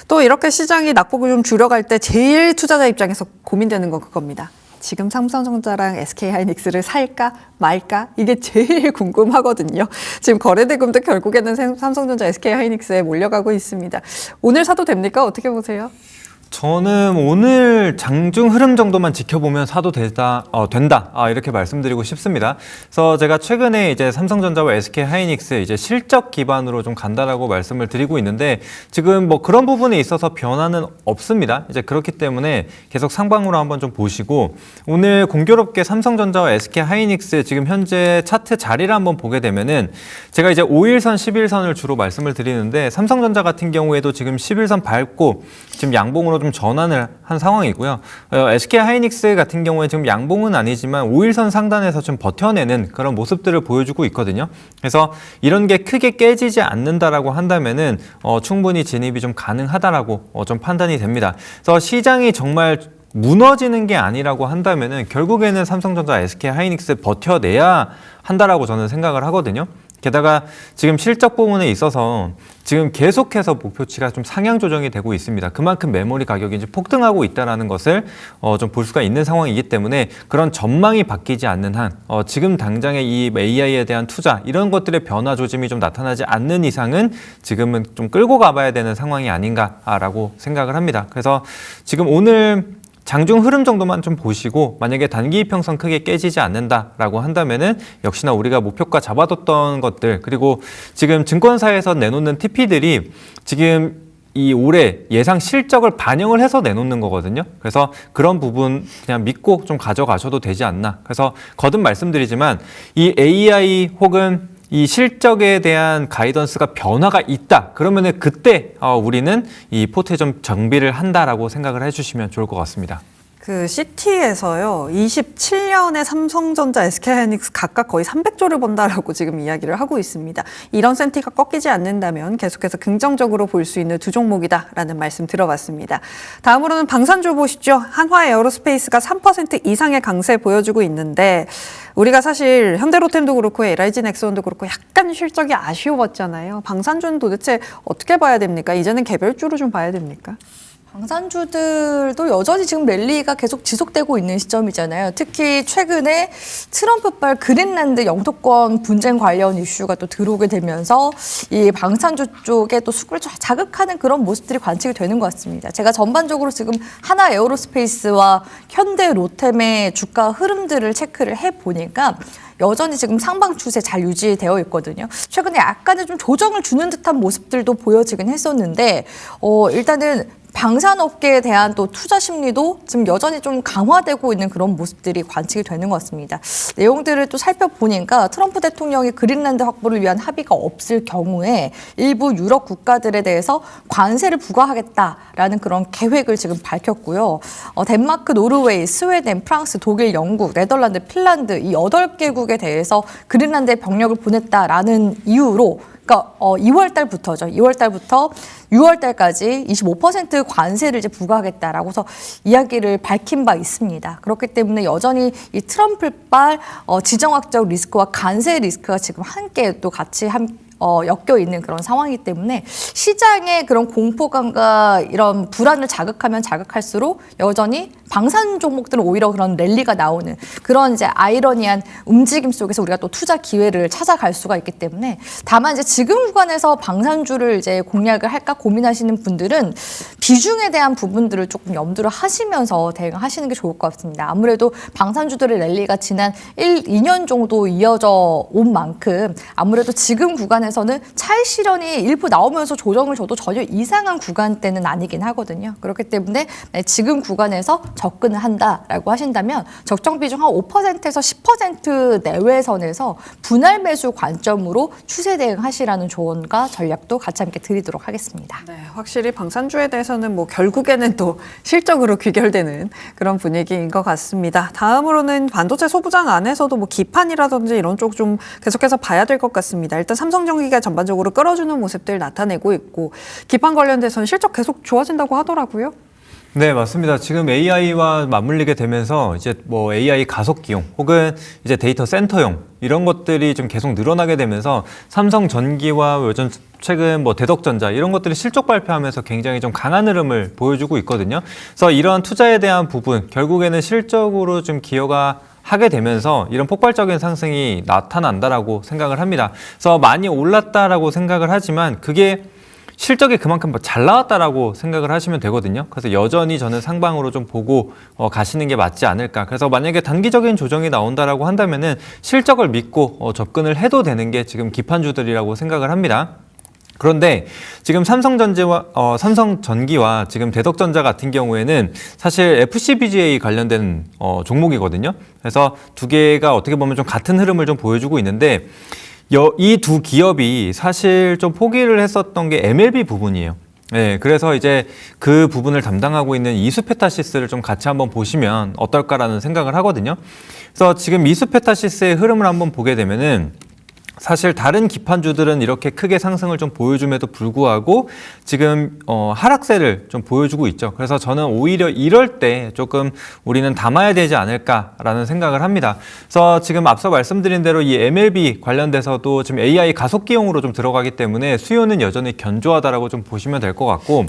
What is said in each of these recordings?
또 이렇게 시장이 낙폭을 좀 줄여갈 때 제일 투자자 입장에서 고민되는 건 그겁니다. 지금 삼성전자랑 SK하이닉스를 살까 말까 이게 제일 궁금하거든요. 지금 거래대금도 결국에는 삼성전자, SK하이닉스에 몰려가고 있습니다. 오늘 사도 됩니까? 어떻게 보세요? 저는 오늘 장중 흐름 정도만 지켜보면 사도 된다 이렇게 말씀드리고 싶습니다. 그래서 제가 최근에 이제 삼성전자와 SK하이닉스 이제 실적 기반으로 좀 간다라고 말씀을 드리고 있는데 지금 뭐 그런 부분에 있어서 변화는 없습니다. 이제 그렇기 때문에 계속 상방으로 한번 좀 보시고 오늘 공교롭게 삼성전자와 SK하이닉스 지금 현재 차트 자리를 한번 보게 되면은 제가 이제 5일선, 10일선을 주로 말씀을 드리는데 삼성전자 같은 경우에도 지금 11선 밟고 지금 양봉으로 좀 전환을 한 상황이고요. SK하이닉스 같은 경우에 지금 양봉은 아니지만 5일선 상단에서 좀 버텨내는 그런 모습들을 보여주고 있거든요. 그래서 이런 게 크게 깨지지 않는다라고 한다면은 충분히 진입이 좀 가능하다라고 좀 판단이 됩니다. 그래서 시장이 정말 무너지는 게 아니라고 한다면은 결국에는 삼성전자, SK하이닉스 버텨내야 한다라고 저는 생각을 하거든요. 게다가 지금 실적 부분에 있어서 지금 계속해서 목표치가 좀 상향 조정이 되고 있습니다. 그만큼 메모리 가격이 이제 폭등하고 있다는 것을 좀 볼 수가 있는 상황이기 때문에 그런 전망이 바뀌지 않는 한 지금 당장의 이 AI에 대한 투자 이런 것들의 변화 조짐이 좀 나타나지 않는 이상은 지금은 좀 끌고 가봐야 되는 상황이 아닌가라고 생각을 합니다. 그래서 지금 오늘 장중 흐름 정도만 좀 보시고 만약에 단기 이평선 크게 깨지지 않는다라고 한다면은 역시나 우리가 목표가 잡아뒀던 것들 그리고 지금 증권사에서 내놓는 TP들이 지금 이 올해 예상 실적을 반영을 해서 내놓는 거거든요. 그래서 그런 부분 그냥 믿고 좀 가져가셔도 되지 않나. 그래서 거듭 말씀드리지만 이 AI 혹은 이 실적에 대한 가이던스가 변화가 있다. 그러면은 그때 우리는 이 포트에 좀 정비를 한다라고 생각을 해주시면 좋을 것 같습니다. 그 CT에서요, 27년에 삼성전자, SK하이닉스 각각 거의 300조를 번다라고 지금 이야기를 하고 있습니다. 이런 센티가 꺾이지 않는다면 계속해서 긍정적으로 볼 수 있는 두 종목이다라는 말씀 들어봤습니다. 다음으로는 방산주 보시죠. 한화 에어로스페이스가 3% 이상의 강세 보여주고 있는데 우리가 사실 현대로템도 그렇고 LIG 넥스원도 그렇고 약간 실적이 아쉬웠잖아요. 방산주는 도대체 어떻게 봐야 됩니까? 이제는 개별주로 좀 봐야 됩니까? 방산주들도 여전히 지금 랠리가 계속 지속되고 있는 시점이잖아요. 특히 최근에 트럼프발 그린란드 영토권 분쟁 관련 이슈가 또 들어오게 되면서 이 방산주 쪽에 또 수급을 자극하는 그런 모습들이 관측이 되는 것 같습니다. 제가 전반적으로 지금 하나 에어로스페이스와 현대 로템의 주가 흐름들을 체크를 해보니까 여전히 지금 상방 추세 잘 유지되어 있거든요. 최근에 약간의 좀 조정을 주는 듯한 모습들도 보여지긴 했었는데 일단은 방산업계에 대한 또 투자 심리도 지금 여전히 좀 강화되고 있는 그런 모습들이 관측이 되는 것 같습니다. 내용들을 또 살펴보니까 트럼프 대통령이 그린란드 확보를 위한 합의가 없을 경우에 일부 유럽 국가들에 대해서 관세를 부과하겠다라는 그런 계획을 지금 밝혔고요. 덴마크, 노르웨이, 스웨덴, 프랑스, 독일, 영국, 네덜란드, 핀란드 이 8개국에 대해서 그린란드에 병력을 보냈다라는 이유로 그러니까 2월 달부터죠. 2월 달부터 6월 달까지 25% 관세를 이제 부과하겠다라고 해서 이야기를 밝힌 바 있습니다. 그렇기 때문에 여전히 이 트럼프발 지정학적 리스크와 관세 리스크가 지금 함께 또 같이 엮여 있는 그런 상황이기 때문에 시장의 그런 공포감과 이런 불안을 자극하면 자극할수록 여전히 방산 종목들은 오히려 그런 랠리가 나오는 그런 이제 아이러니한 움직임 속에서 우리가 또 투자 기회를 찾아갈 수가 있기 때문에 다만 이제 지금 구간에서 방산주를 이제 공략을 할까 고민하시는 분들은 비중에 대한 부분들을 조금 염두를 하시면서 대응하시는 게 좋을 것 같습니다. 아무래도 방산주들의 랠리가 지난 2년 정도 이어져 온 만큼 아무래도 지금 구간에서는 차익 실현이 일부 나오면서 조정을 줘도 전혀 이상한 구간대는 아니긴 하거든요. 그렇기 때문에 지금 구간에서 접근을 한다라고 하신다면 적정 비중 한 5%에서 10% 내외선에서 분할 매수 관점으로 추세 대응하시라는 조언과 전략도 같이 함께 드리도록 하겠습니다. 네, 확실히 방산주에 대해서는 뭐 결국에는 또 실적으로 귀결되는 그런 분위기인 것 같습니다. 다음으로는 반도체 소부장 안에서도 뭐 기판이라든지 이런 쪽 좀 계속해서 봐야 될 것 같습니다. 일단 삼성전기가 전반적으로 끌어주는 모습들 나타내고 있고 기판 관련돼서는 실적 계속 좋아진다고 하더라고요. 네, 맞습니다. 지금 AI와 맞물리게 되면서 이제 뭐 AI 가속 기용 혹은 이제 데이터 센터용 이런 것들이 좀 계속 늘어나게 되면서 삼성전기와 요즘 최근 뭐 대덕전자 이런 것들이 실적 발표하면서 굉장히 좀 강한 흐름을 보여주고 있거든요. 그래서 이런 투자에 대한 부분 결국에는 실적으로 좀 기여가 하게 되면서 이런 폭발적인 상승이 나타난다라고 생각을 합니다. 그래서 많이 올랐다라고 생각을 하지만 그게 실적이 그만큼 잘 나왔다라고 생각을 하시면 되거든요. 그래서 여전히 저는 상방으로 좀 보고 가시는 게 맞지 않을까. 그래서 만약에 단기적인 조정이 나온다라고 한다면은 실적을 믿고 접근을 해도 되는 게 지금 기판주들이라고 생각을 합니다. 그런데 지금 삼성전기와 지금 대덕전자 같은 경우에는 사실 FCBGA 관련된 종목이거든요. 그래서 두 개가 어떻게 보면 좀 같은 흐름을 좀 보여주고 있는데 이 두 기업이 사실 좀 포기를 했었던 게 MLB 부분이에요. 네, 그래서 이제 그 부분을 담당하고 있는 이수페타시스를 좀 같이 한번 보시면 어떨까라는 생각을 하거든요. 그래서 지금 이수페타시스의 흐름을 한번 보게 되면은 사실 다른 기판주들은 이렇게 크게 상승을 좀 보여줌에도 불구하고 지금 하락세를 좀 보여주고 있죠. 그래서 저는 오히려 이럴 때 조금 우리는 담아야 되지 않을까라는 생각을 합니다. 그래서 지금 앞서 말씀드린 대로 이 MLB 관련돼서도 지금 AI 가속기용으로 좀 들어가기 때문에 수요는 여전히 견조하다라고 좀 보시면 될 것 같고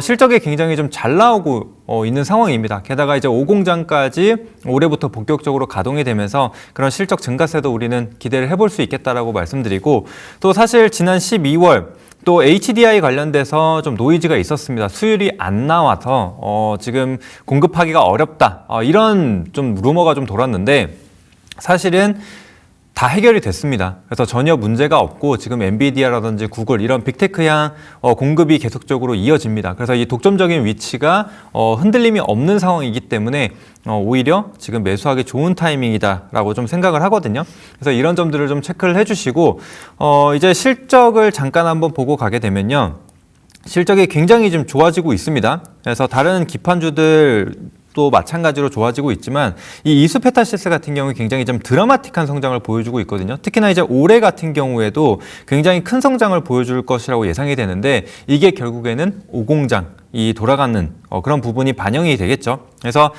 실적이 굉장히 좀 잘 나오고 있는 상황입니다. 게다가 이제 5공장까지 올해부터 본격적으로 가동이 되면서 그런 실적 증가세도 우리는 기대를 해볼 수 있겠다라고 말씀드리고 또 사실 지난 12월 또 HDI 관련돼서 좀 노이즈가 있었습니다. 수율이 안 나와서 지금 공급하기가 어렵다. 이런 좀 루머가 좀 돌았는데 사실은 다 해결이 됐습니다. 그래서 전혀 문제가 없고 지금 엔비디아라든지 구글 이런 빅테크향 공급이 계속적으로 이어집니다. 그래서 이 독점적인 위치가 흔들림이 없는 상황이기 때문에 오히려 지금 매수하기 좋은 타이밍이다라고 좀 생각을 하거든요. 그래서 이런 점들을 좀 체크를 해주시고 이제 실적을 잠깐 한번 보고 가게 되면요. 실적이 굉장히 좀 좋아지고 있습니다. 그래서 다른 기판주들 또 마찬가지로 좋아지고 있지만 이 이수페타시스 같은 경우에 굉장히 좀 드라마틱한 성장을 보여주고 있거든요. 특히나 이제 올해 같은 경우에도 굉장히 큰 성장을 보여줄 것이라고 예상이 되는데 이게 결국에는 5공장이 돌아가는 그런 부분이 반영이 되겠죠. 그래서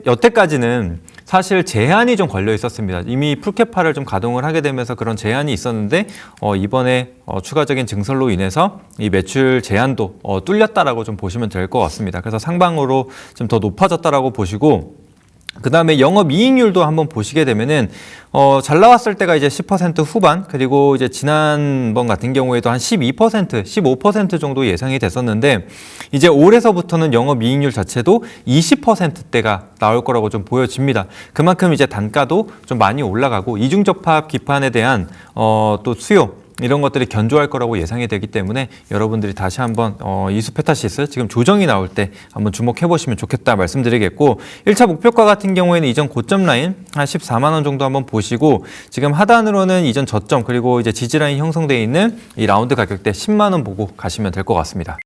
여태까지는 사실 제한이 좀 걸려 있었습니다. 이미 풀캐파를 좀 가동을 하게 되면서 그런 제한이 있었는데 이번에 추가적인 증설로 인해서 이 매출 제한도 뚫렸다라고 좀 보시면 될 것 같습니다. 그래서 상방으로 좀 더 높아졌다라고 보시고 그 다음에 영업이익률도 한번 보시게 되면은 잘 나왔을 때가 이제 10% 후반 그리고 이제 지난번 같은 경우에도 한 12%, 15% 정도 예상이 됐었는데 이제 올해서부터는 영업이익률 자체도 20%대가 나올 거라고 좀 보여집니다. 그만큼 이제 단가도 좀 많이 올라가고 이중접합 기판에 대한 또 수요 이런 것들이 견조할 거라고 예상이 되기 때문에 여러분들이 다시 한번 이수페타시스 지금 조정이 나올 때 한번 주목해 보시면 좋겠다 말씀드리겠고 1차 목표가 같은 경우에는 이전 고점 라인 한 14만 원 정도 한번 보시고 지금 하단으로는 이전 저점 그리고 이제 지지라인 형성되어 있는 이 라운드 가격대 10만 원 보고 가시면 될 것 같습니다.